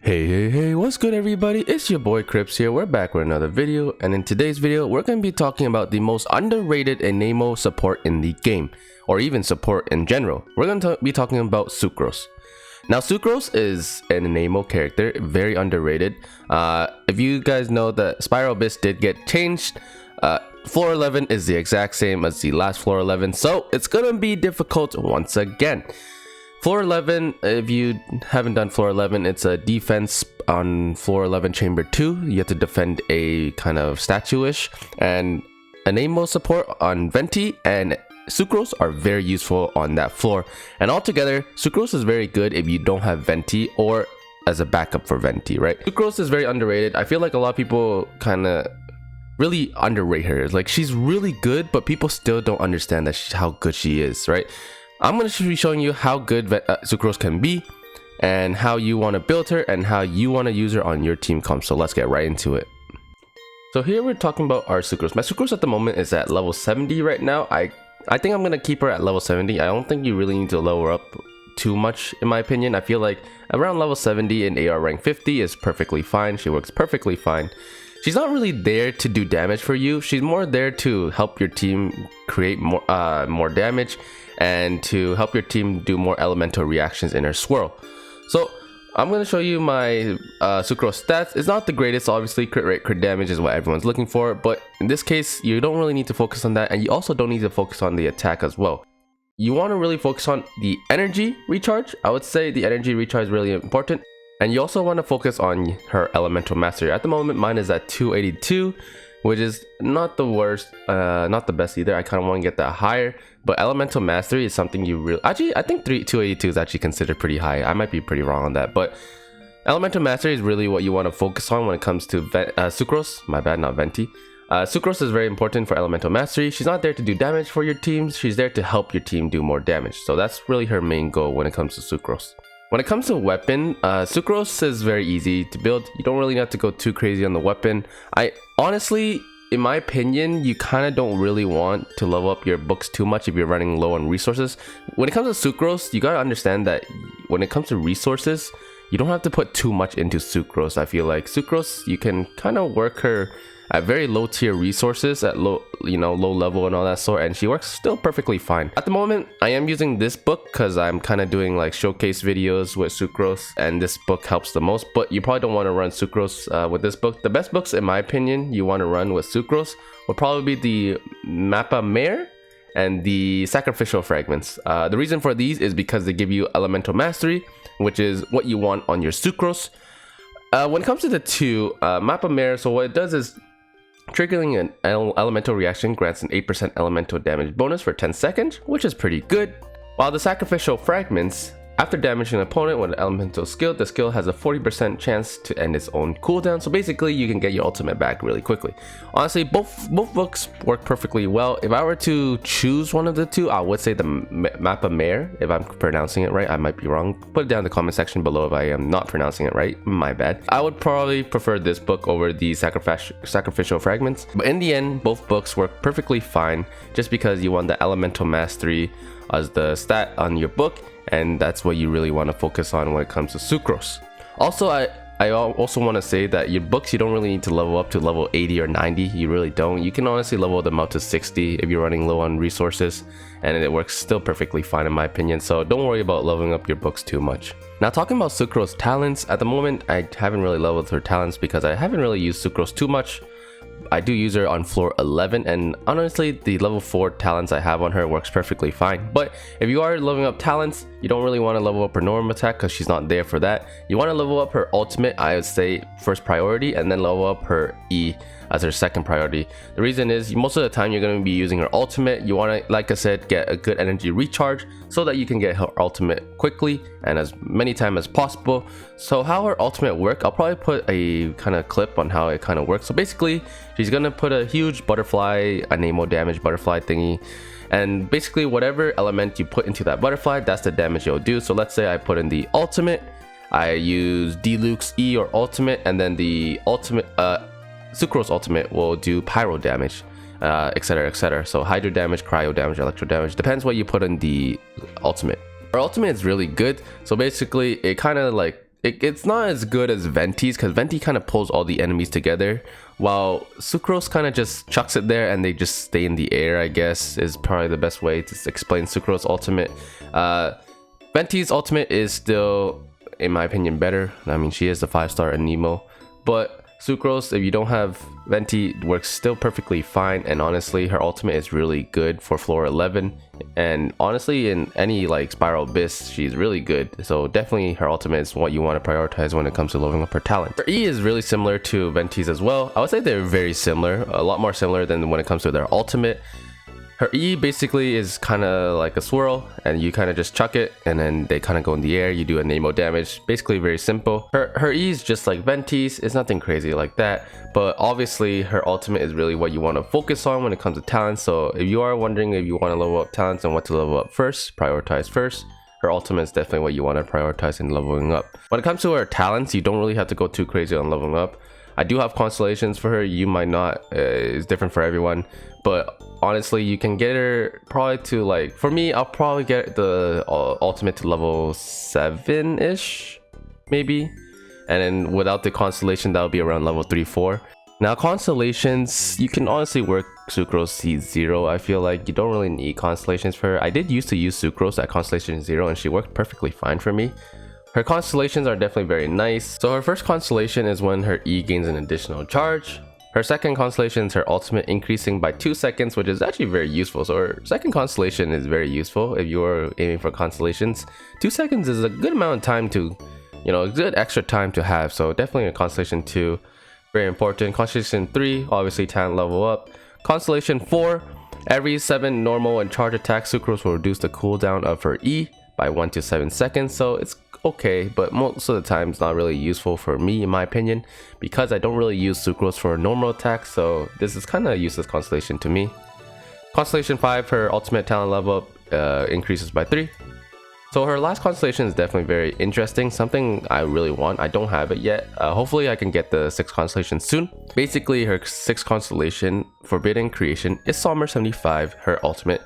Hey, what's good everybody? It's your boy Krypts here. We're back with another video, and in today's video, we're going to be talking about the most underrated anemo support in the game, or even support in general. We're going to be talking about Sucrose. Now, Sucrose is an anemo character, very underrated. If you guys know that Spiral Abyss did get changed, Floor 11 is the exact same as the last Floor 11, so it's going to be difficult once again. Floor 11, if you haven't done Floor 11, it's a defense on Floor 11 Chamber 2. You have to defend a kind of statue-ish. And anemo support on Venti and Sucrose are very useful on that floor. And altogether, Sucrose is very good if you don't have Venti or as a backup for Venti, right? Sucrose is very underrated. I feel like a lot of people kind of really underrate her. Like, she's really good, but people still don't understand that how good she is, right? I'm going to be showing you how good Sucrose can be and how you want to build her and how you want to use her on your team comp. So let's get right into it. So here we're talking about our Sucrose. My Sucrose at the moment is at level 70 right now. I think I'm going to keep her at level 70. I don't think you really need to lower up too much in my opinion. I feel like around level 70 and AR rank 50 is perfectly fine. She works perfectly fine. She's not really there to do damage for you. She's more there to help your team create more damage and to help your team do more elemental reactions in her swirl. So I'm going to show you my Sucrose stats. It's not the greatest, obviously. Crit rate, crit damage is what everyone's looking for, but in this case you don't really need to focus on that, and you also don't need to focus on the attack as well. You want to really focus on the energy recharge. I would say the energy recharge is really important. And you also want to focus on her elemental mastery. At the moment, mine is at 282, which is not the worst, not the best either. I kind of want to get that higher, but elemental mastery is something you really... Actually, I think 282 is actually considered pretty high. I might be pretty wrong on that, but elemental mastery is really what you want to focus on when it comes to Sucrose. My bad, not Venti. Sucrose is very important for elemental mastery. She's not there to do damage for your teams. She's there to help your team do more damage. So that's really her main goal when it comes to Sucrose. When it comes to weapon, Sucrose is very easy to build. You don't really have to go too crazy on the weapon. Honestly, in my opinion, you kind of don't really want to level up your books too much if you're running low on resources. When it comes to Sucrose, you gotta understand that when it comes to resources, you don't have to put too much into Sucrose. I feel like Sucrose, you can kind of work her at very low tier resources, at low level and all that sort, and she works still perfectly fine. At the moment, I am using this book because I'm kind of doing like showcase videos with Sucrose, and this book helps the most, but you probably don't want to run Sucrose with this book. The best books, in my opinion, you want to run with Sucrose will probably be the Mappa Mare and the Sacrificial Fragments. The reason for these is because they give you elemental mastery, which is what you want on your Sucrose. When it comes to the two, Mappa Mare, so what it does is triggering an elemental reaction grants an 8% elemental damage bonus for 10 seconds, which is pretty good. While the Sacrificial Fragments, after damaging an opponent with an elemental skill, the skill has a 40% chance to end its own cooldown. So basically, you can get your ultimate back really quickly. Honestly, both books work perfectly well. If I were to choose one of the two, I would say the Mappa Mare. If I'm pronouncing it right, I might be wrong. Put it down in the comment section below if I am not pronouncing it right. My bad. I would probably prefer this book over the Sacrificial Fragments. But in the end, both books work perfectly fine, just because you want the elemental mastery as the stat on your book, and that's what you really want to focus on when it comes to Sucrose. Also, I also want to say that your books, you don't really need to level up to level 80 or 90. You really don't. You can honestly level them up to 60 if you're running low on resources, and it works still perfectly fine in my opinion. So don't worry about leveling up your books too much. Now, talking about Sucrose talents, at the moment I haven't really leveled her talents because I haven't really used Sucrose too much. I do use her on floor 11, and honestly the level 4 talents I have on her works perfectly fine. But if you are leveling up talents, you don't really want to level up her normal attack because she's not there for that. You want to level up her ultimate, I would say, first priority, and then level up her E as her second priority. The reason is most of the time you're going to be using her ultimate. You want to, like I said, get a good energy recharge so that you can get her ultimate quickly and as many times as possible. So how her ultimate work, I'll probably put a kind of clip on how it kind of works. So basically, she's going to put a huge butterfly, anemo damage butterfly thingy, and basically whatever element you put into that butterfly, that's the damage it'll do. So let's say I put in the ultimate, I use Deluxe E or ultimate, and then the ultimate Sucrose ultimate will do pyro damage, etc, etc. So hydro damage, cryo damage, electro damage, depends what you put in the ultimate. Our ultimate is really good, so basically it kind of like it's not as good as Venti's, because Venti kind of pulls all the enemies together, while Sucrose kind of just chucks it there and they just stay in the air, I guess, is probably the best way to explain Sucrose ultimate. Venti's ultimate is still, in my opinion, better. I mean, she is the 5-star anemo, but Sucrose, if you don't have Venti, works still perfectly fine, and honestly her ultimate is really good for floor 11, and honestly in any like Spiral Abyss she's really good, so definitely her ultimate is what you want to prioritize when it comes to leveling up her talent. Her E is really similar to Venti's as well. I would say they're very similar, a lot more similar than when it comes to their ultimate. Her E basically is kind of like a swirl, and you kind of just chuck it and then they kind of go in the air, you do anemo damage. Basically very simple. Her E is just like Venti's, it's nothing crazy like that, but obviously her ultimate is really what you want to focus on when it comes to talents. So if you are wondering if you want to level up talents and what to level up first, prioritize first. Her ultimate is definitely what you want to prioritize in leveling up. When it comes to her talents, you don't really have to go too crazy on leveling up. I do have Constellations for her, you might not, it's different for everyone, but honestly you can get her probably to, like, for me I'll probably get the ultimate to level 7-ish maybe, and then without the Constellation that would be around level 3-4. Now Constellations, you can honestly work Sucrose C0. I feel like you don't really need Constellations for her. I did used to use Sucrose at Constellation 0 and she worked perfectly fine for me. Her constellations are definitely very nice. So her first constellation is when her E gains an additional charge. Her second constellation is her ultimate increasing by 2 seconds, which is actually very useful. So her second constellation is very useful if you're aiming for constellations. 2 seconds is a good amount of time to, you know, a good extra time to have. So definitely a constellation 2, very important. Constellation 3, obviously talent level up. Constellation 4, every 7 normal and charge attacks, Sucrose will reduce the cooldown of her E by 1 to 7 seconds. So it's okay, but most of the time it's not really useful for me in my opinion, because I don't really use Sucrose for normal attacks, so this is kind of a useless constellation to me. Constellation 5, her ultimate talent level up increases by 3. So her last constellation is definitely very interesting, something I really want. I don't have it yet. Hopefully I can get the 6th constellation soon. Basically her 6th constellation, Forbidden Creation, is Somber 75. Her ultimate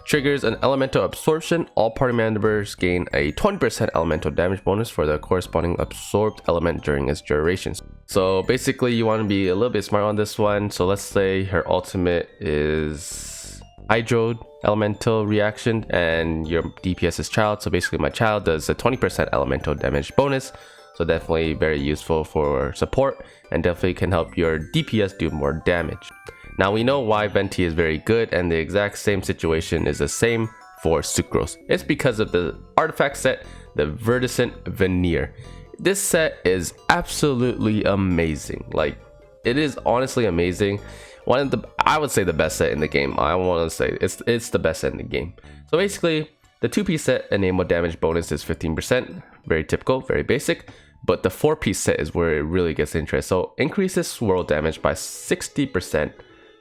triggers an elemental absorption. All party members gain a 20% elemental damage bonus for the corresponding absorbed element during its duration. So basically you want to be a little bit smart on this one. So let's say her ultimate is Hydro elemental reaction and your DPS is Child. So basically my Child does a 20% elemental damage bonus. So definitely very useful for support and definitely can help your DPS do more damage. Now we know why Venti is very good, and the exact same situation is the same for Sucrose. It's because of the artifact set, the Verdicent Veneer. This set is absolutely amazing. Like, it is honestly amazing. One of the, I would say the best set in the game. I want to say it's the best set in the game. So basically, the 2-piece set anemo damage bonus is 15%. Very typical, very basic. But the 4-piece set is where it really gets interesting. So increases swirl damage by 60%.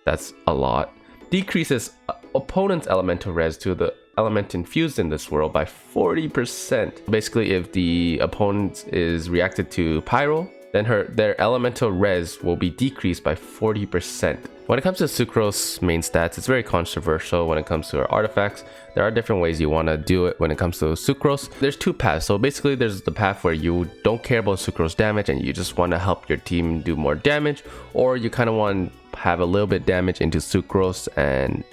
That's a lot. Decreases opponent's elemental res to the element infused in the swirl by 40%. Basically, if the opponent is reacted to Pyro, then their elemental res will be decreased by 40%. When it comes to Sucrose main stats, it's very controversial when it comes to her artifacts. There are different ways you want to do it when it comes to Sucrose. There's 2 paths. So basically there's the path where you don't care about Sucrose damage and you just want to help your team do more damage, or you kind of want to have a little bit damage into Sucrose and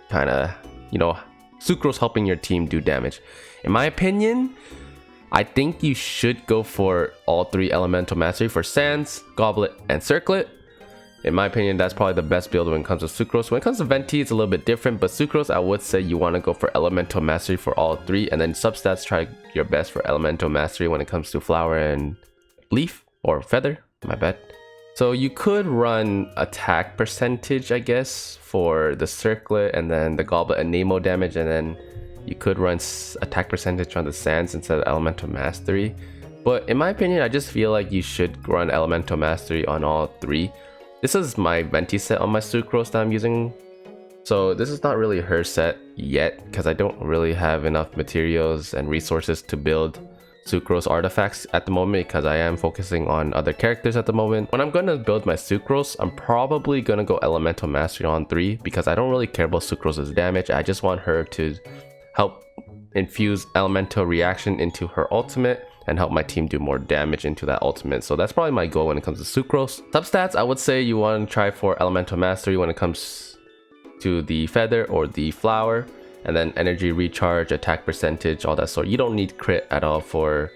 kind of, you know, Sucrose helping your team do damage. In my opinion, I think you should go for all 3 elemental mastery for Sands, Goblet, and Circlet. In my opinion, that's probably the best build when it comes to Sucrose. When it comes to Venti, it's a little bit different, but Sucrose, I would say you want to go for elemental mastery for all 3, and then substats, try your best for elemental mastery when it comes to Flower and Leaf, or Feather, my bad. So you could run attack percentage, I guess, for the Circlet, and then the Goblet and Nemo damage, and then you could run attack percentage on the Sands instead of elemental mastery. But in my opinion, I just feel like you should run elemental mastery on all 3. This is my Venti set on my Sucrose that I'm using. So this is not really her set yet, because I don't really have enough materials and resources to build Sucrose artifacts at the moment, because I am focusing on other characters at the moment. When I'm going to build my Sucrose, I'm probably going to go elemental mastery on 3, because I don't really care about Sucrose's damage. I just want her to help infuse elemental reaction into her ultimate, and help my team do more damage into that ultimate. So that's probably my goal when it comes to Sucrose. Substats, I would say you want to try for Elemental Mastery when it comes to the feather or the flower, and then energy recharge, attack percentage, all that sort. You don't need crit at all for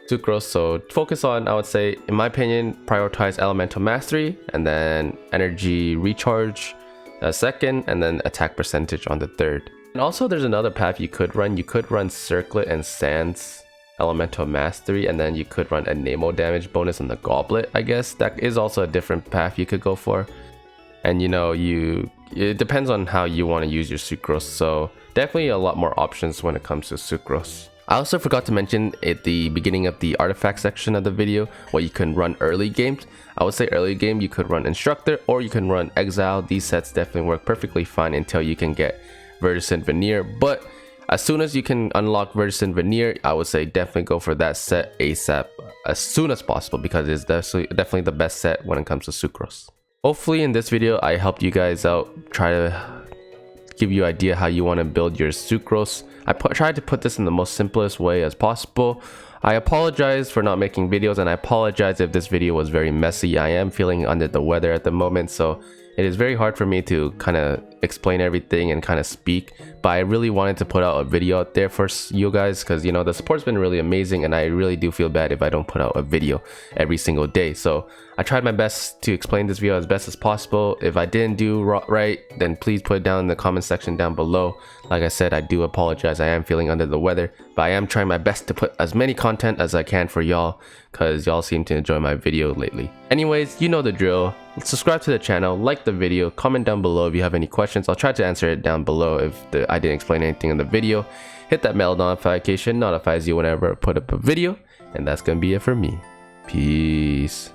Sucrose, so focus on, I would say, in my opinion, prioritize Elemental Mastery and then energy recharge second, and then attack percentage on the third. And also there's another path you could run. You could run Circlet and Sands Elemental Mastery, and then you could run anemo damage bonus on the Goblet. I guess that is also a different path you could go for. And you know, it depends on how you want to use your Sucrose, so definitely a lot more options when it comes to Sucrose. I also forgot to mention at the beginning of the artifact section of the video what you can run early games. I would say early game you could run Instructor or you can run Exile. These sets definitely work perfectly fine until you can get Verdicent Veneer, but as soon as you can unlock Verdicent Veneer, I would say definitely go for that set ASAP as soon as possible, because it's definitely the best set when it comes to Sucrose. Hopefully in this video I helped you guys out, try to give you an idea how you want to build your Sucrose. I tried to put this in the most simplest way as possible. I apologize for not making videos, and I apologize if this video was very messy. I am feeling under the weather at the moment, so it is very hard for me to kind of explain everything and kind of speak, but I really wanted to put out a video out there for you guys, because you know, the support's been really amazing, and I really do feel bad if I don't put out a video every single day. So I tried my best to explain this video as best as possible. If I didn't do right, then please put it down in the comment section down below. Like I said, I do apologize. I am feeling under the weather, but I am trying my best to put as many content as I can for y'all, because y'all seem to enjoy my video lately. Anyways, you know the drill. Subscribe to the channel, like the video, comment down below if you have any questions. I'll try to answer it down below if I didn't explain anything in the video. Hit that bell notification, notifies you whenever I put up a video. And that's gonna be it for me. Peace.